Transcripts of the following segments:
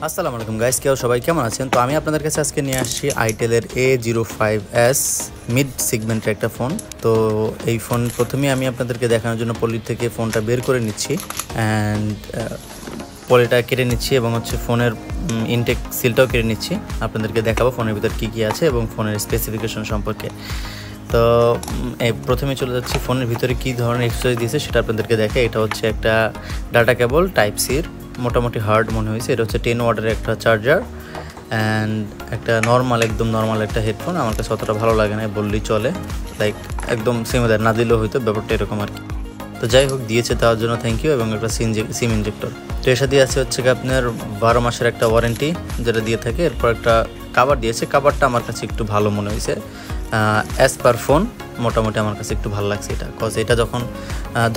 আসসালামু আলাইকুম গাইস, সবাই কেমন আছেন? তো আমি আপনাদের কাছে আজকে নিয়ে আসছি আইটেলের A05s মিড সেগমেন্টের একটা ফোন। তো এই ফোন প্রথমেই আমি আপনাদেরকে দেখানোর জন্য পলি থেকে ফোনটা বের করে নিচ্ছি অ্যান্ড পলিটা কেটে নিচ্ছি এবং ফোনের ইনটেক সিলটাও কেটে নিচ্ছি। আপনাদেরকে দেখাবো ফোনের ভিতর কী কী আছে এবং ফোনের স্পেসিফিকেশন সম্পর্কে। তো প্রথমে চলে যাচ্ছি ফোনের ভিতরে কী ধরনের এক্সেসরিজ দিয়েছে সেটা আপনাদেরকে দেখে। এটা হচ্ছে একটা ডাটা কেবল টাইপ সির, মোটামুটি হার্ড মনে হয়েছে। এটা হচ্ছে 10 ওয়াটের একটা চার্জার অ্যান্ড একটা একদম নর্মাল একটা হেডফোন। আমার কাছে অতটা ভালো লাগে না বললেই চলে, লাইক একদম সিমেদার না দিলেও হয়তো, ব্যাপারটা এরকম আর কি। তো যাই হোক, দিয়েছে তার জন্য থ্যাংক ইউ। এবং একটা সিম ইনজেক্টর। তো এর সাথে হচ্ছে আপনার 12 মাসের একটা ওয়ারেন্টি যেটা দিয়ে থাকে। এরপর একটা কাভার দিয়েছে। কাভারটা আমার কাছে একটু ভালো মনে হয়েছে অ্যাজ পার ফোন। মোটামুটি আমার কাছে একটু ভালো লাগছে এটা, কজ এটা যখন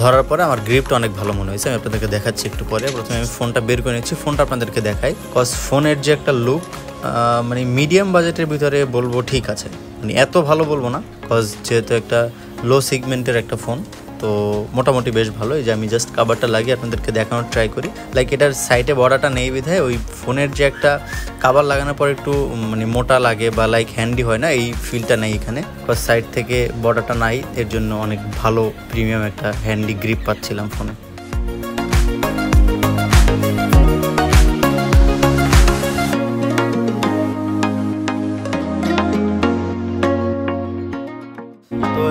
ধরার পরে আমার গ্রিপটা অনেক ভালো মনে হয়েছে। আমি আপনাদেরকে দেখাচ্ছি একটু পরে। প্রথমে আমি ফোনটা বের করে নিচ্ছি, ফোনটা আপনাদেরকে দেখাই। কজ ফোনের যে একটা লুক, মানে মিডিয়াম বাজেটের ভিতরে বলবো ঠিক আছে, মানে এত ভালো বলবো না, কজ যেহেতু একটা লো সেগমেন্টের একটা ফোন, তো মোটামুটি বেশ ভালো। এই যে আমি জাস্ট কাভারটা লাগিয়ে আপনাদেরকে দেখানোর ট্রাই করি। লাইক এটার সাইডে বর্ডারটা নেই বিধায় ওই ফোনের যে একটা কাভার লাগানোর পর একটু মানে মোটা লাগে বা লাইক হ্যান্ডি হয় না, এই ফিলটা নেই এখানে। বা সাইড থেকে বর্ডারটা নাই, এর জন্য অনেক ভালো প্রিমিয়াম একটা হ্যান্ডি গ্রিপ পাচ্ছিলাম ফোনে।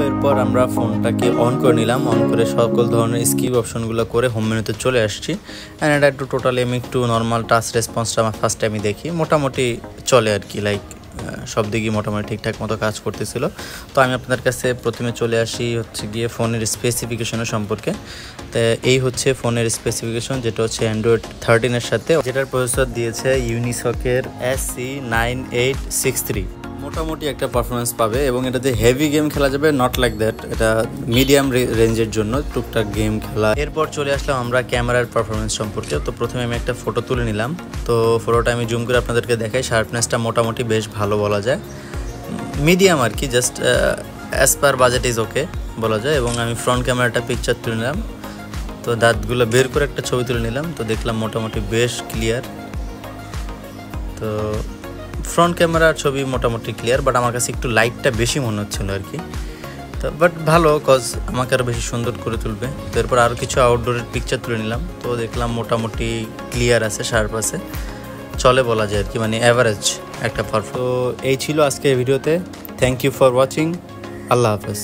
এরপর আমরা ফোনটাকে অন করে নিলাম। অন করে সকল ধরনের স্কিপ অপশনগুলো করে হোম মেনুতে চলে আসছি। অ্যান্ড এটা একটু টোটালি আমি একটু নর্মাল টাচ রেসপন্সটা আমার ফার্স্ট টাইমই দেখি, মোটামুটি চলে আর কি, লাইক সব দিকই মোটামুটি ঠিকঠাক মতো কাজ করতেছিল। তো আমি আপনাদের কাছে প্রথমে চলে আসি গিয়ে ফোনের স্পেসিফিকেশনের সম্পর্কে। তো এই হচ্ছে ফোনের স্পেসিফিকেশন, যেটা হচ্ছে অ্যান্ড্রয়েড 13-এর সাথে, যেটার প্রসেসর দিয়েছে ইউনিসকের SC9863। মোটামুটি একটা পারফরমেন্স পাবে এবং এটাতে হেভি গেম খেলা যাবে, নট লাইক দ্যাট। এটা মিডিয়াম রেঞ্জের জন্য টুকটাক গেম খেলা। এরপর চলে আসলাম আমরা ক্যামেরার পারফরমেন্স সম্পর্কে। তো প্রথমে আমি একটা ফটো তুলে নিলাম। তো ফটোটা আমি জুম করে আপনাদেরকে দেখাই। শার্পনেসটা মোটামুটি বেশ ভালো বলা যায়, মিডিয়াম আর কি, just as per budget is okay বলা যায়। এবং আমি ফ্রন্ট ক্যামেরাটা পিকচার তুলে নিলাম। তো দাঁতগুলো বের করে একটা ছবি তুলে নিলাম। তো দেখলাম মোটামুটি বেশ ক্লিয়ার। তো ফ্রন্ট ক্যামেরার ছবি মোটামুটি ক্লিয়ার, বাট আমার কাছে একটু লাইটটা বেশি মনে হচ্ছিলো আর কি। তো বাট ভালো, কজ আমাকে আরও বেশি সুন্দর করে তুলবে। তো এরপর আরও কিছু আউটডোরের পিকচার তুলে নিলাম। তো দেখলাম মোটামুটি ক্লিয়ার আছে, শার্প আছে, চলে বলা যায় আর কি, মানে অ্যাভারেজ একটা পারফরমেন্স। তো এই ছিল আজকের ভিডিওতে। Thank you for watching. আল্লাহ হাফেজ।